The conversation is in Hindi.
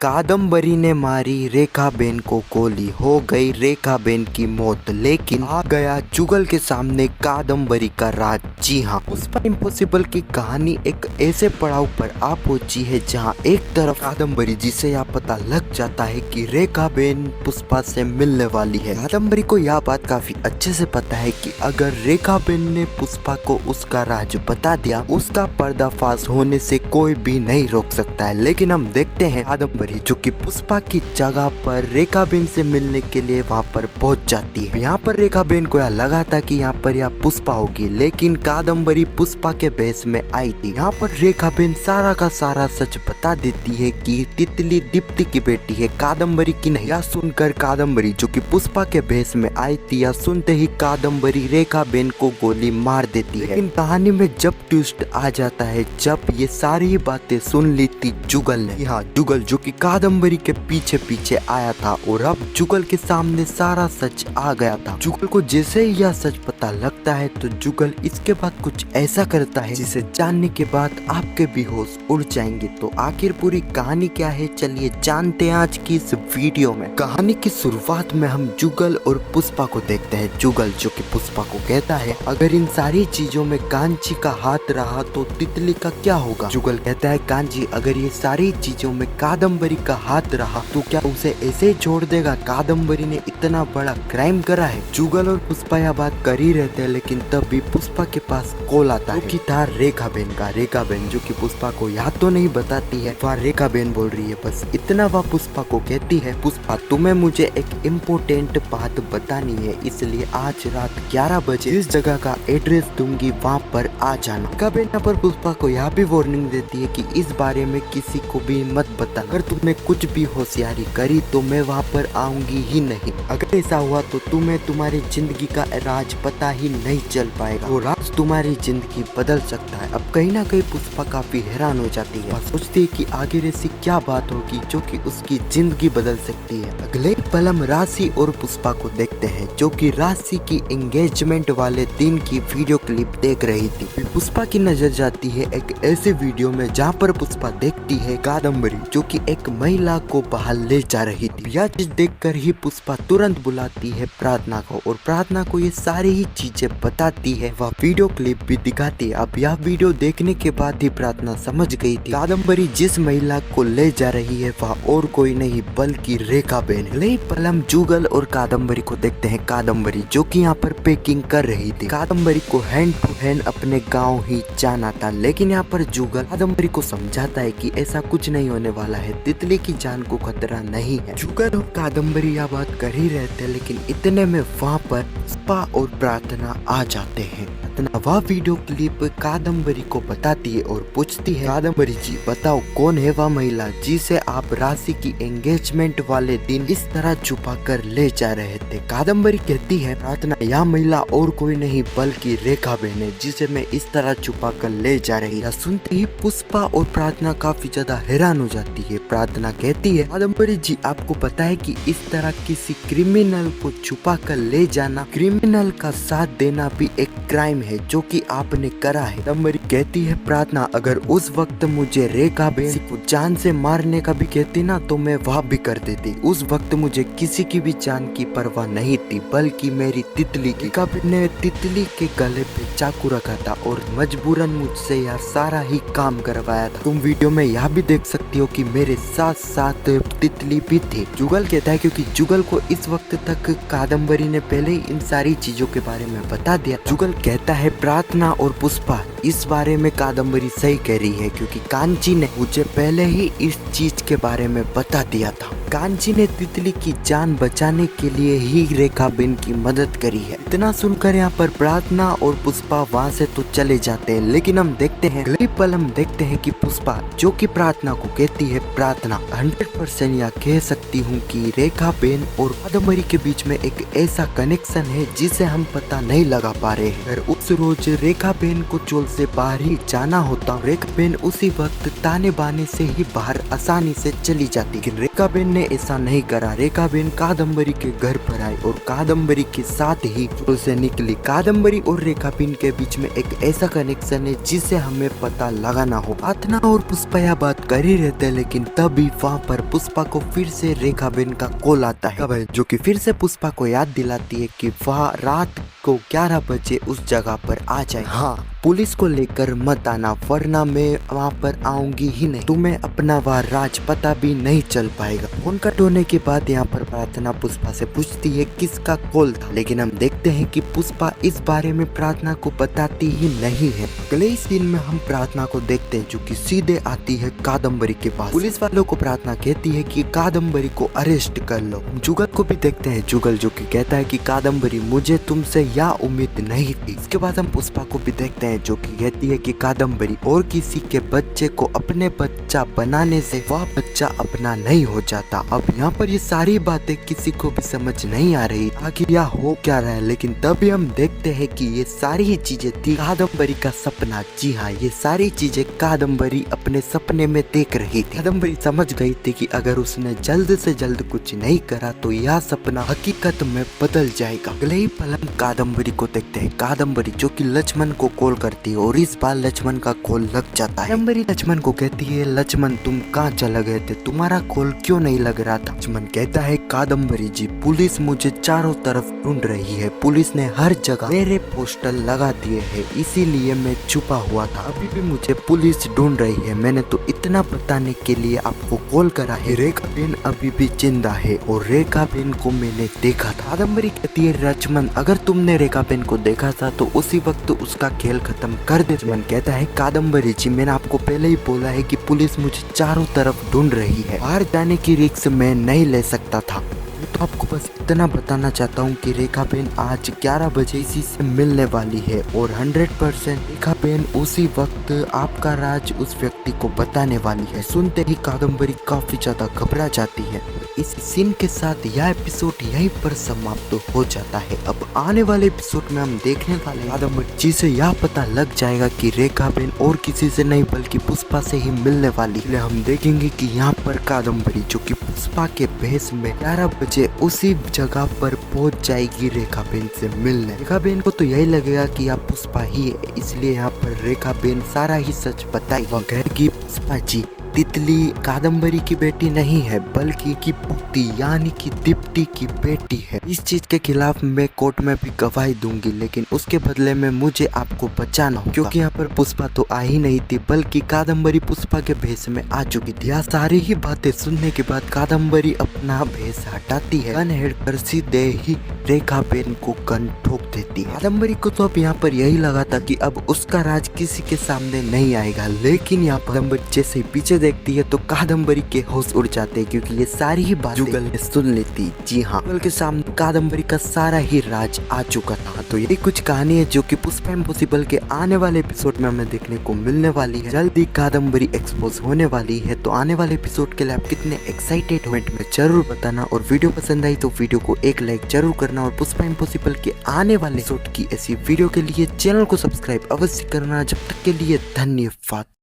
कादम्बरी ने मारी रेखाबेन को गोली, हो गई रेखाबेन की मौत, लेकिन आ गया जुगल के सामने कादम्बरी का राज। जी हाँ, पुष्पा इम्पॉसिबल की कहानी एक ऐसे पड़ाव पर आ पहुंची है जहां एक तरफ कादम्बरी, जिसे यह पता लग जाता है कि रेखाबेन पुष्पा से मिलने वाली है। कादम्बरी को यह बात काफी अच्छे से पता है कि अगर रेखाबेन ने पुष्पा को उसका राज बता दिया, उसका पर्दाफाश होने से कोई भी नहीं रोक सकता है। लेकिन हम देखते हैं कादम्बरी जो कि पुष्पा की जगह पर रेखाबेन से मिलने के लिए वहाँ पर पहुंच जाती है। यहाँ पर रेखाबेन को यह लगा था कि यहाँ पर यह पुष्पा होगी, लेकिन कादम्बरी पुष्पा के भेष में आई थी। यहाँ पर रेखाबेन सारा का सारा सच बता देती है कि तितली दीप्ति की बेटी है, कादम्बरी की नहीं। यह सुनकर कादम्बरी जो कि पुष्पा के भेष में आई थी, यह सुनते ही कादम्बरी रेखाबेन को गोली मार देती है। लेकिन कहानी में जब ट्विस्ट आ जाता है, जब ये सारी बातें सुन ली थी जुगल ने, हाँ जुगल जो कि कादम्बरी के पीछे पीछे आया था, और अब जुगल के सामने सारा सच आ गया था। जुगल को जैसे ही यह सच पता लगता है तो जुगल इसके बाद कुछ ऐसा करता है जिसे जानने के बाद आपके भी होश उड़ जाएंगे। तो आखिर पूरी कहानी क्या है, चलिए जानते हैं आज की इस वीडियो में। कहानी की शुरुआत में हम जुगल और पुष्पा को देखते हैं। जुगल जो कि पुष्पा को कहता है, अगर इन सारी चीजों में कांची का हाथ रहा तो तितली का क्या होगा। जुगल कहता है, कांची अगर ये सारी चीजों में कादम्बरी का हाथ रहा तो क्या उसे ऐसे ही छोड़ देगा। कादम्बरी ने इतना बड़ा क्राइम करा है। जुगल और पुष्पा यह बात कर ही रहते हैं, लेकिन तब भी पुष्पा के पास कॉल आता है कि था रेखाबेन का। रेखाबेन जो कि पुष्पा को याद तो नहीं बताती है, वह रेखाबेन बोल रही है, बस इतना वह पुष्पा को कहती है, पुष्पा तुम्हें मुझे एक इम्पोर्टेंट बात बतानी है, इसलिए आज रात 11 बजे जिस जगह का एड्रेस दूंगी वहाँ पर आ जाना। रेखाबेन यहाँ पर पुष्पा को यह भी वार्निंग देती है कि इस बारे में किसी को भी मत बताना, अगर तुमने कुछ भी होशियारी करी तो मैं वहाँ पर आऊंगी ही नहीं। अगर ऐसा हुआ तो तुम्हें तुम्हारी जिंदगी का राज पता ही नहीं चल पाएगा, वो राज तुम्हारी जिंदगी बदल सकता है। अब कहीं ना कहीं पुष्पा काफी हैरान हो जाती है, सोचती है कि आगे ऐसी क्या बात होगी जो कि उसकी जिंदगी बदल सकती है। अगले पल हम राशि और पुष्पा को देखते हैं, जो कि राशि की एंगेजमेंट वाले दिन की वीडियो क्लिप देख रही थी। पुष्पा की नजर जाती है एक ऐसे वीडियो में जहाँ पर पुष्पा देखती है कादम्बरी जो कि एक महिला को बाहर ले जा रही थी। यह चीज देखकर ही पुष्पा तुरंत बुलाती है प्रार्थना को, और प्रार्थना को ये सारी ही चीजें बताती है, वह वीडियो क्लिप भी दिखाती है। अब यह वीडियो देखने के बाद ही प्रार्थना समझ गई थी कादम्बरी जिस महिला को ले जा रही है वह और कोई नहीं बल्कि रेखाबेन। अगले पल हम जुगल और कादम्बरी को देखते हैं। कादम्बरी जो कि यहाँ पर पैकिंग कर रही थी। कादम्बरी को हैंड टू हैंड अपने गाँव ही जाना था, लेकिन यहाँ पर जुगल कादम्बरी को समझाता है कि ऐसा कुछ नहीं होने वाला है, तितली की जान को खतरा नहीं है। जुगल और कादम्बरी यह बात कर ही रहते हैं, लेकिन इतने में वहाँ पर पुष्पा और प्रार्थना आ जाते हैं। वह वीडियो क्लिप कादम्बरी को बताती है और पूछती है, कादम्बरी जी बताओ कौन है वह महिला जिसे आप राशि की एंगेजमेंट वाले दिन इस तरह छुपा कर ले जा रहे थे। कादम्बरी कहती है, प्रार्थना यह महिला और कोई नहीं बल्कि रेखाबेन है जिसे मैं इस तरह छुपा कर ले जा रही। सुनते ही पुष्पा और प्रार्थना काफी ज्यादा हैरान हो जाती है। प्रार्थना कहती है, कादम्बरी जी आपको पता है कि इस तरह किसी क्रिमिनल को छुपा कर ले जाना, क्रिमिनल का साथ देना भी एक क्राइम है जो कि आपने करा है। कादम्बरी कहती है, प्रार्थना अगर उस वक्त मुझे रेखाबेन को जान से मारने का भी कहती ना तो मैं वह भी कर देती। उस वक्त मुझे किसी की भी जान की परवाह नहीं थी, बल्कि मेरी तितली की। रेखाबेन ने तितली के गले पे चाकू रखा था और मजबूरन मुझसे यह सारा ही काम करवाया था। तुम वीडियो में यह भी देख सकती हो कि मेरे साथ साथ तितली भी थी। जुगल कहता है, क्योंकि जुगल को इस वक्त तक कादम्बरी ने पहले ही इन सारी चीजों के बारे में बता दिया। जुगल कहता है, प्रार्थना और पुष्पा इस बारे में कादम्बरी सही कह रही है, क्योंकि कांची ने मुझे पहले ही इस चीज के बारे में बता दिया था। कांची ने तितली की जान बचाने के लिए ही रेखाबेन की मदद करी है। इतना सुनकर यहाँ पर प्रार्थना और पुष्पा वहाँ से तो चले जाते हैं, लेकिन हम देखते हैं अगले पल हम देखते हैं कि पुष्पा जो कि प्रार्थना को कहती है, प्रार्थना 100% यह कह सकती हूँ कि रेखाबेन और कादम्बरी के बीच में एक ऐसा कनेक्शन है जिसे हम पता नहीं लगा पा रहे हैं। अगर उस रोज रेखाबेन को चोल से बाहर ही जाना होता, रेखाबेन उसी वक्त ताने बाने से ही बाहर आसानी से चली जाती, लेकिन रेखाबेन ने ने ऐसा नहीं करा। रेखा बेन कादम्बरी के घर पर आई और कादम्बरी के साथ ही जुगल से निकली। कादम्बरी और रेखा बेन के बीच में एक ऐसा कनेक्शन है जिसे हमें पता लगाना हो। प्रार्थना और पुष्पा यह बात कर ही रहते हैं, लेकिन तभी वहाँ पर पुष्पा को फिर से रेखा बेन का कॉल आता है, जो कि फिर से पुष्पा को याद दिलाती है कि वह रात को 11 बजे उस जगह पर आ जाए। हाँ, पुलिस को लेकर मत आना, वरना मैं वहाँ पर आऊंगी ही नहीं। तुम्हें अपना वह राज पता भी नहीं चल पाएगा। फोन कट होने के बाद यहाँ पर प्रार्थना पुष्पा से पूछती है किसका कॉल था, लेकिन हम देखते हैं कि पुष्पा इस बारे में प्रार्थना को बताती ही नहीं है। अगले सीन में हम प्रार्थना को देखते हैं जो कि सीधे आती है कादम्बरी के पास। पुलिस वालों को प्रार्थना कहती है कि कादम्बरी को अरेस्ट कर लो। जुगल को भी देखते हैं, जुगल जो कि कहता है कि कादम्बरी मुझे तुमसे यह उम्मीद नहीं थी। इसके बाद हम पुष्पा को भी देखते हैं जो कि कहती है कि कादम्बरी और किसी के बच्चे को अपने बच्चा बनाने से वह बच्चा अपना नहीं हो जाता। अब यहाँ पर ये सारी बातें किसी को भी समझ नहीं आ रही आखिर यह हो क्या रहा है, लेकिन तभी हम देखते हैं कि ये सारी ही चीजें थी कादम्बरी का सपना। जी हाँ, ये सारी चीजें कादम्बरी अपने सपने में देख रही थी। कादम्बरी समझ गई थी कि अगर उसने जल्द से जल्द कुछ नहीं करा तो यह सपना हकीकत में बदल जाएगा। अगले ही पल हम कादम्बरी को देखते हैं, कादम्बरी जो कि लक्ष्मण को कॉल करती है और इस बार लक्ष्मण का कॉल लग जाता है। कादम्बरी लक्ष्मण को कहती है लक्ष्मण तुम कहाँ चले गए थे, तुम्हारा कॉल क्यों नहीं लग रहा था। लक्ष्मण कहता है कादम्बरी जी पुलिस मुझे चारों तरफ ढूंढ रही है, पुलिस ने हर जगह मेरे पोस्टर लगा दिए हैं, इसीलिए मैं छुपा हुआ था। अभी भी मुझे पुलिस ढूंढ रही है, मैंने तो इतना बताने के लिए आपको कॉल करा है। रेखा बेन अभी भी जिंदा है और रेखा बेन को मैंने देखा था। कादम्बरी कहती है लक्ष्मण अगर तुमने रेखा बेन को देखा था तो उसी वक्त उसका खेल खत्म कर दे। लक्ष्मण कहता है कादम्बरी जी मैंने आपको पहले ही बोला है कि पुलिस मुझे चारों तरफ ढूंढ रही है, बाहर जाने की रिस्क मैं नहीं ले सकता था। तो आपको बस इतना बताना चाहता हूँ कि रेखा बेन आज 11 बजे इसी से मिलने वाली है और 100% रेखा बेन उसी वक्त आपका राज उस व्यक्ति को बताने वाली है। सुनते ही कादम्बरी काफी ज्यादा घबरा जाती है। इस सीन के साथ यह एपिसोड यहीं पर समाप्त हो जाता है। अब आने वाले एपिसोड में हम देखने वाले हैं कादम्बरी जी से यह पता लग जाएगा कि रेखा बेन और किसी से नहीं बल्कि पुष्पा से ही मिलने वाली है। हम देखेंगे कि यहाँ पर कादम्बरी जो कि पुष्पा के भेष में 11 बजे उसी जगह पर पहुंच जाएगी रेखा बेन से मिलने। रेखा बेन को तो यही लगेगा कि आप पुष्पा ही है, इसलिए यहाँ पर रेखा बेन सारा ही सच बताएगी। वह कहेगी पुष्पा जी तितली कादम्बरी की बेटी नहीं है बल्कि की पुत्री यानी कि दीप्ति की बेटी है। इस चीज के खिलाफ मैं कोर्ट में भी गवाही दूंगी, लेकिन उसके बदले में मुझे आपको बचाना हो, क्योंकि यहाँ पर पुष्पा तो आ ही नहीं थी बल्कि कादम्बरी पुष्पा के भेष में आ चुकी थी। यह सारी ही बातें सुनने के बाद कादम्बरी अपना भेष हटाती है, गन हेड कर सीधे ही रेखा बेन को गन ठोक देती है। कादम्बरी को तो अब यहाँ पर यही लगा था कि अब उसका राज किसी के सामने नहीं आएगा, लेकिन यहाँ पर कादम्बरी जैसे पीछे देखती है तो कादम्बरी के होश उड़ जाते हैं, क्योंकि ये सारी ही बात जुगल ने सुन लेती। जी हाँ, जुगल के सामने कादम्बरी का सारा ही राज आ चुका था। तो यही कुछ कहानी है जो कि पुष्पा इम्पॉसिबल के आने वाले एपिसोड में हमें देखने को मिलने वाली है। जल्दी कादम्बरी एक्सपोज होने वाली है। तो आने वाले एपिसोड के लिए आप कितने एक्साइटेड कमेंट में जरूर बताना, और वीडियो पसंद आई तो वीडियो को एक लाइक जरूर करना, और पुष्पा इम्पॉसिबल के आने वाले एपिसोड की ऐसी वीडियो के लिए चैनल को सब्सक्राइब अवश्य करना। जब तक के लिए धन्यवाद।